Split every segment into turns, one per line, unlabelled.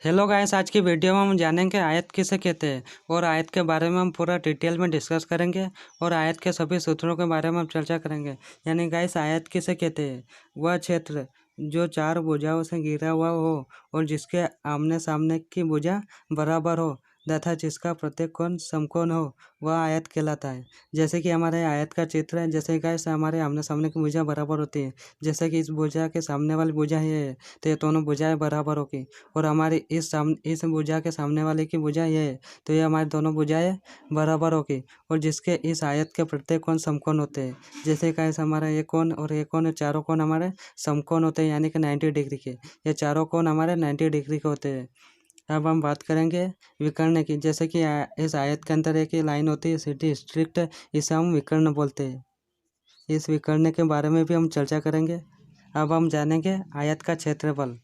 Hello guys, आज की video में हम जानेंगे आयत किसे कहते हैं और आयत के बारे में हम पूरा डिटेल में डिस्कस करेंगे और आयत के सभी सूत्रों के बारे में हम चर्चा करेंगे। यानी गाइस, आयत किसे कहते हैं? वह क्षेत्र जो चार भुजाओं से घिरा हुआ हो और जिसके आमने सामने की भुजा बराबर हो तथा जिसका प्रत्येक कोण समकोण हो, वह आयत कहलाता है। जैसे कि हमारे आयत का चित्र है, जैसे गाइस हमारे आमने सामने की भुजा बराबर होती है। जैसे कि इस भुजा के सामने वाली भुजा है तो ये दोनों भुजाएं बराबर होगी और हमारी इस भुजा के सामने वाले की भुजा ये है तो ये हमारी दोनों भुजाएं बराबर होगी और जिसके इस आयत के प्रत्येक कोण समकोण होते हैं। जैसे गाइस हमारा ये कोण और ये कोण, चारों कोण हमारे समकोण होते हैं, यानी कि 90 डिग्री के। ये चारों कोण हमारे 90 डिग्री के होते हैं। अब हम बात करेंगे विकर्ण की। जैसे कि इस आयत के अंदर एक लाइन होती है सिटी स्ट्रिक्ट, इसे हम विकर्ण बोलते हैं। इस विकर्ण के बारे में भी हम चर्चा करेंगे। अब हम जानेंगे आयत का क्षेत्रफल।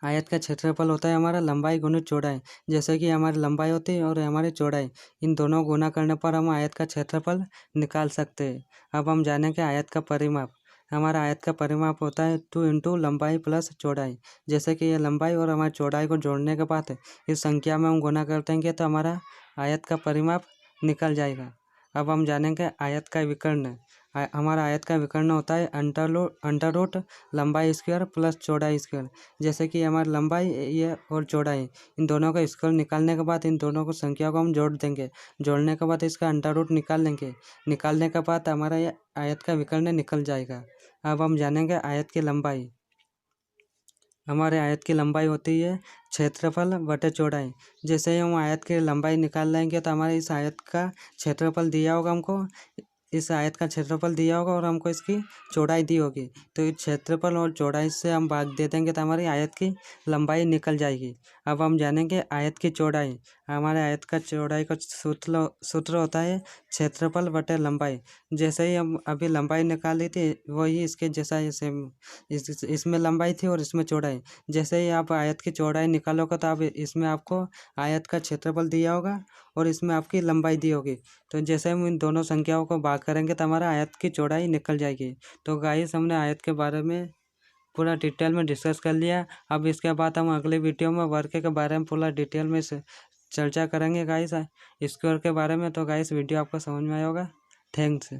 आयत का क्षेत्रफल होता है हमारा लंबाई गुणित चौड़ाई। जैसे कि हमारी लंबाई होती है और हमारी चौड़ाई, इन दोनों गुना करने पर हम आयत का क्षेत्रफल निकाल सकते हैं। अब हम जानेंगे आयत का परिमाप। हमारा आयत का परिमाप होता है 2 इंटू लंबाई प्लस चौड़ाई। जैसे कि ये लंबाई और हमारी चौड़ाई को जोड़ने के बाद इस संख्या में हम गुना कर देंगे तो हमारा आयत का परिमाप निकल जाएगा। अब हम जानेंगे आयत का विकर्ण। हमारा आयत का विकर्ण होता है अंडर रूट लंबाई स्क्वायर प्लस चौड़ाई स्क्वायर। जैसे कि हमारी लंबाई ये और चौड़ाई, इन दोनों का स्क्वायर निकालने के बाद इन दोनों को संख्या को हम जोड़ देंगे। जोड़ने के बाद इसका अंडर रूट निकाल लेंगे। निकालने के बाद हमारा ये आयत का विकर्ण निकल जाएगा। अब हम जानेंगे आयत की लंबाई। हमारे आयत की लंबाई होती है क्षेत्रफल बटे चौड़ाई। जैसे ही हम आयत की लंबाई निकाल लेंगे तो हमारे इस आयत का क्षेत्रफल दिया होगा हमको, इस आयत का क्षेत्रफल दिया होगा और हमको इसकी चौड़ाई दी होगी, तो इस क्षेत्रफल और चौड़ाई से हम भाग दे देंगे तो हमारी आयत की लंबाई निकल जाएगी। अब हम जानेंगे आयत की चौड़ाई। हमारे आयत का चौड़ाई का सूत्र होता है क्षेत्रफल बटे लंबाई। जैसे ही हम अभी लंबाई निकाली थी वही इसके जैसा ही सेम, इसमें लंबाई थी और इसमें चौड़ाई। जैसे ही आप आयत की चौड़ाई निकालोगे तो आप इसमें आपको आयत का क्षेत्रफल दिया होगा और इसमें आपकी लंबाई दी होगी। तो जैसे हम इन दोनों संख्याओं को भाग करेंगे तो हमारा आयत की चौड़ाई निकल जाएगी। तो गाइस, हमने आयत के बारे में पूरा डिटेल में डिस्कस कर लिया। अब इसके बाद हम अगले वीडियो में वर्ग के बारे में पूरा डिटेल में चर्चा करेंगे गाइस, स्क्वायर के बारे में। तो गाइस, वीडियो आपको समझ में आया होगा। थैंक्स।